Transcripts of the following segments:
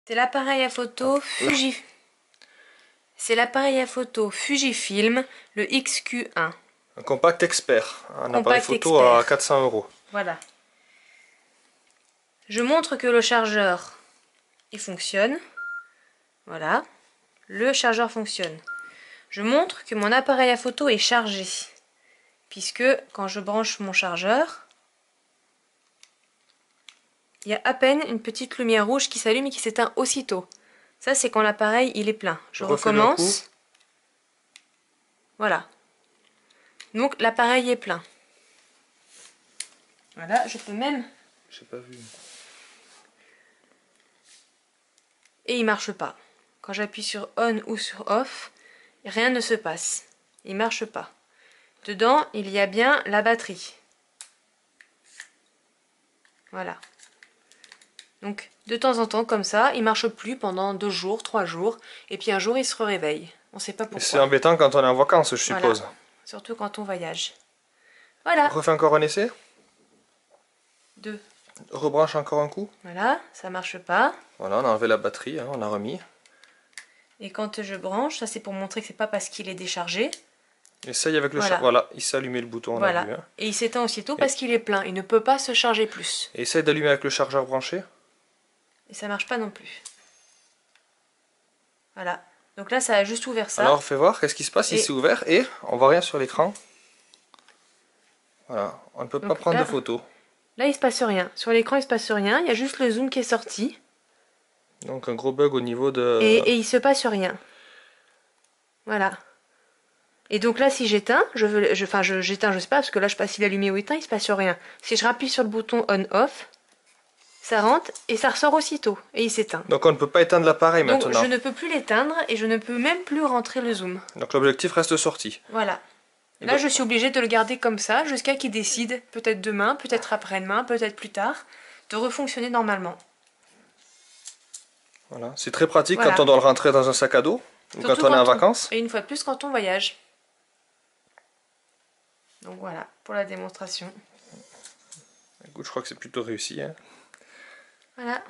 C'est l'appareil à photo Fujifilm, le XQ1. Un compact expert, un Compact appareil photo expert. à 400 €. Voilà. Je montre que le chargeur, il fonctionne. Voilà. Le chargeur fonctionne. Je montre que mon appareil à photo est chargé. Puisque quand je branche mon chargeur, il y a à peine une petite lumière rouge qui s'allume et qui s'éteint aussitôt. Ça, c'est quand l'appareil il est plein. Je recommence. Voilà. Donc l'appareil est plein. Voilà, je peux même... J'ai pas vu. Et il marche pas. Quand j'appuie sur on ou sur off, rien ne se passe. Il marche pas. Dedans, il y a bien la batterie. Voilà. Donc, de temps en temps, comme ça, il marche plus pendant 2 jours, 3 jours. Et puis un jour, il se réveille. On sait pas pourquoi. C'est embêtant quand on est en vacances, je suppose. Voilà. Surtout quand on voyage. Voilà. Refais encore un essai. 2. Rebranche encore un coup. Voilà, ça marche pas. Voilà, on a enlevé la batterie, hein, on a remis. Et quand je branche, ça c'est pour montrer que c'est pas parce qu'il est déchargé. Essaye avec le chargeur. Voilà, il s'est allumé le bouton, on voilà. a vu. Hein. Et il s'éteint aussitôt parce qu'il est plein. Il ne peut pas se charger plus. Et essaye d'allumer avec le chargeur branché. Et ça marche pas non plus. Voilà. Donc là, ça a juste ouvert ça. Alors, fais voir, qu'est-ce qui se passe? Il s'est ouvert et on voit rien sur l'écran. Voilà, on ne peut pas prendre de photos. Là, il se passe rien. Sur l'écran, il se passe rien. Il y a juste le zoom qui est sorti. Donc un gros bug au niveau de... Et il se passe rien. Voilà. Et donc là, si j'éteins, j'éteins, je sais pas, parce que là, je sais pas s'il est allumé ou éteint, il se passe rien. Si je rappuie sur le bouton on-off, ça rentre et ça ressort aussitôt. Et il s'éteint. Donc on ne peut pas éteindre l'appareil maintenant. Donc je ne peux plus l'éteindre et je ne peux même plus rentrer le zoom. Donc l'objectif reste sorti. Voilà. Là, je suis obligée de le garder comme ça jusqu'à qu'il décide, peut-être demain, peut-être après-demain, peut-être plus tard, de refonctionner normalement. Voilà, c'est très pratique quand on doit le rentrer dans un sac à dos ou quand on est en vacances. Et une fois de plus quand on voyage. Donc voilà, pour la démonstration. Écoute, je crois que c'est plutôt réussi. Hein. Voilà.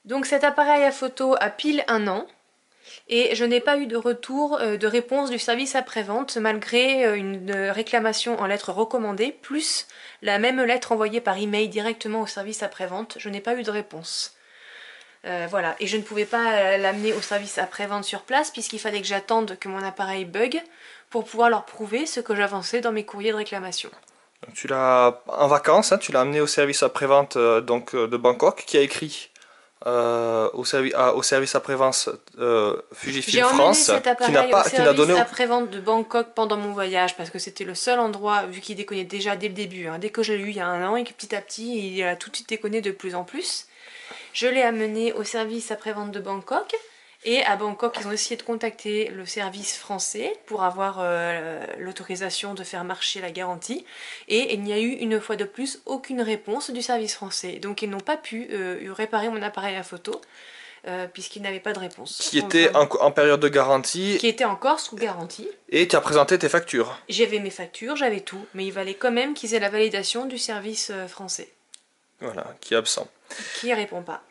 Donc cet appareil à photo a pile 1 an. Et je n'ai pas eu de retour, de réponse du service après-vente, malgré une réclamation en lettre recommandée, plus la même lettre envoyée par email directement au service après-vente. Je n'ai pas eu de réponse. Voilà, et je ne pouvais pas l'amener au service après-vente sur place, puisqu'il fallait que j'attende que mon appareil bug pour pouvoir leur prouver ce que j'avançais dans mes courriers de réclamation. Donc, tu l'as en vacances, hein, tu l'as amené au service après-vente de Bangkok, qui a écrit au service après-vente Fujifilm France, qui n'a pas donné après-vente de Bangkok pendant mon voyage, parce que c'était le seul endroit, vu qu'il déconnait déjà dès le début, hein, dès que je l'ai eu il y a 1 an, et que petit à petit il a tout de suite déconné de plus en plus. Je l'ai amené au service après-vente de Bangkok, et à Bangkok ils ont essayé de contacter le service français pour avoir l'autorisation de faire marcher la garantie, et il n'y a eu une fois de plus aucune réponse du service français, donc ils n'ont pas pu réparer mon appareil à photo puisqu'ils n'avaient pas de réponse. Qui était en période de garantie. Qui était encore sous garantie. Et tu as présenté tes factures. J'avais mes factures, j'avais tout, mais il fallait quand même qu'ils aient la validation du service français. Voilà, qui est absent. Qui répond pas.